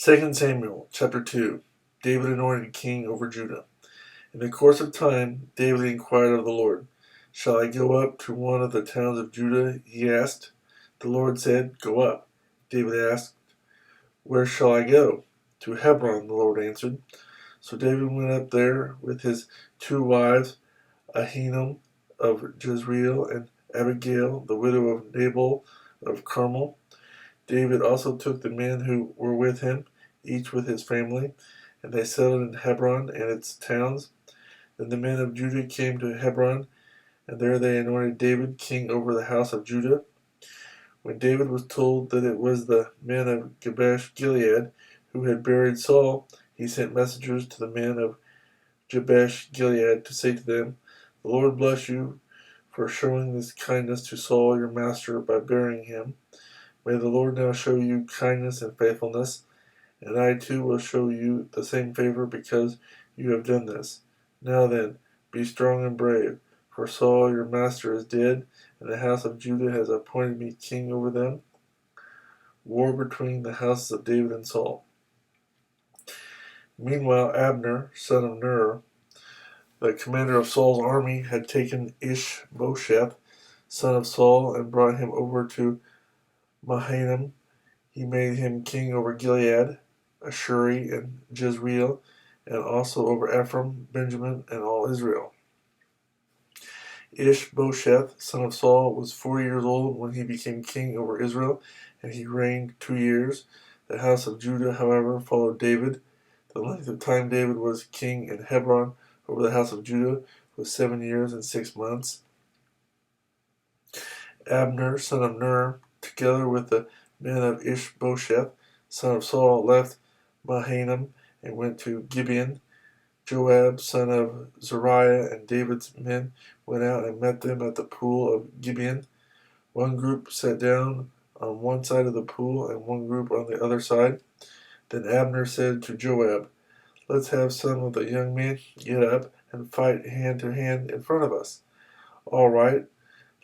2 Samuel chapter 2. David anointed king over Judah. In the course of time, David inquired of the Lord, "Shall I go up to one of the towns of Judah?" he asked. The Lord said, "Go up." David asked, "Where shall I go?" "To Hebron," the Lord answered. So David went up there with his two wives, Ahinoam of Jezreel and Abigail, the widow of Nabal of Carmel. David also took the men who were with him, each with his family, and they settled in Hebron and its towns. Then the men of Judah came to Hebron, and there they anointed David king over the house of Judah. When David was told that it was the men of Jabesh Gilead who had buried Saul, he sent messengers to the men of Jabesh Gilead to say to them, "The Lord bless you for showing this kindness to Saul your master by burying him. May the Lord now show you kindness and faithfulness, and I too will show you the same favor because you have done this. Now then, be strong and brave, for Saul your master is dead, and the house of Judah has appointed me king over them." War between the houses of David and Saul. Meanwhile, Abner, son of Ner, the commander of Saul's army, had taken Ishbosheth, son of Saul, and brought him over to Mahanaim. He made him king over Gilead, Ashuri, and Jezreel, and also over Ephraim, Benjamin, and all Israel. Ishbosheth, son of Saul, was 4 years old when he became king over Israel, and he reigned 2 years. The house of Judah, however, followed David. The length of time David was king in Hebron over the house of Judah was 7 years and 6 months. Abner, son of Ner, together with the men of Ishbosheth, son of Saul, left Mahanaim and went to Gibeon. Joab, son of Zeruiah, and David's men went out and met them at the pool of Gibeon. One group sat down on one side of the pool and one group on the other side. Then Abner said to Joab, "Let's have some of the young men get up and fight hand to hand in front of us." "All right,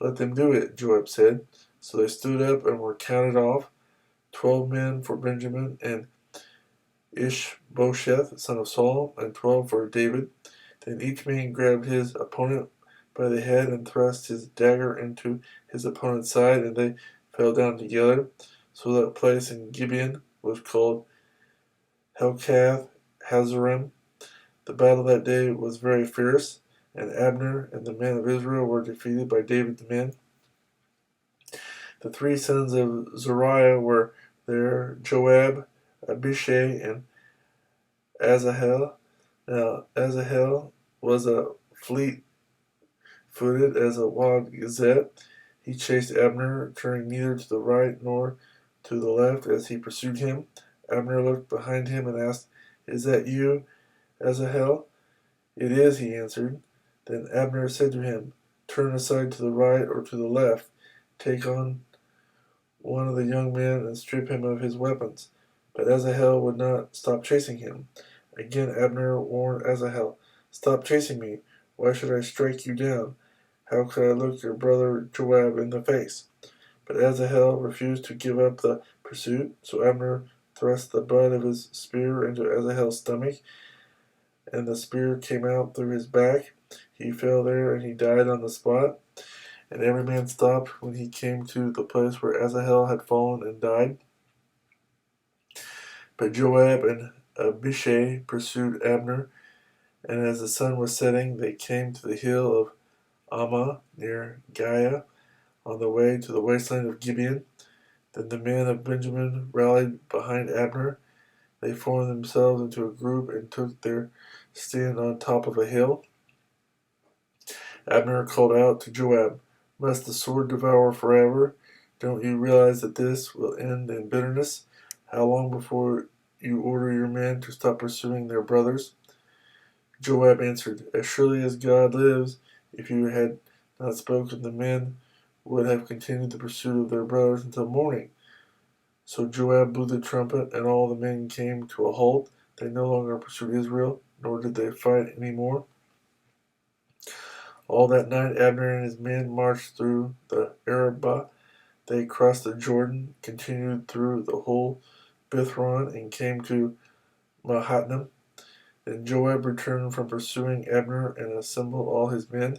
let them do it," Joab said. So they stood up and were counted off, 12 men for Benjamin and Ishbosheth, son of Saul, and 12 for David. Then each man grabbed his opponent by the head and thrust his dagger into his opponent's side, and they fell down together. So that place in Gibeon was called Helkath Hazarim. The battle that day was very fierce, and Abner and the men of Israel were defeated by David's men. The 3 sons of Zeruiah were there, Joab, Abishai, and Asahel. Now Asahel was a fleet-footed as a wild gazelle. He chased Abner, turning neither to the right nor to the left as he pursued him. Abner looked behind him and asked, "Is that you, Asahel?" "It is," he answered. Then Abner said to him, "Turn aside to the right or to the left. Take on one of the young men and strip him of his weapons." But Asahel would not stop chasing him. Again Abner warned Asahel, "Stop chasing me. Why should I strike you down? How could I look your brother Joab in the face?" But Asahel refused to give up the pursuit, so Abner thrust the butt of his spear into Asahel's stomach, and the spear came out through his back. He fell there, and he died on the spot. And every man stopped when he came to the place where Asahel had fallen and died. But Joab and Abishai pursued Abner, and as the sun was setting, they came to the hill of Ammah near Giah, on the way to the wasteland of Gibeon. Then the men of Benjamin rallied behind Abner. They formed themselves into a group and took their stand on top of a hill. Abner called out to Joab, "Must the sword devour forever? Don't you realize that this will end in bitterness? How long before you order your men to stop pursuing their brothers?" Joab answered, "As surely as God lives, if you had not spoken, the men would have continued the pursuit of their brothers until morning." So Joab blew the trumpet, and all the men came to a halt. They no longer pursued Israel, nor did they fight any more. All that night Abner and his men marched through the Arabah. They crossed the Jordan, continued through the whole Bithron and came to Mahatnim. Then Joab returned from pursuing Abner and assembled all his men.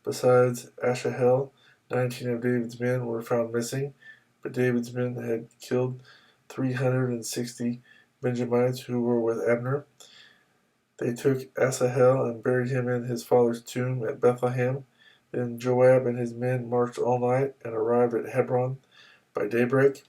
Besides Asahel, 19 of David's men were found missing, but David's men had killed 360 Benjamites who were with Abner. They took Asahel and buried him in his father's tomb at Bethlehem. Then Joab and his men marched all night and arrived at Hebron by daybreak.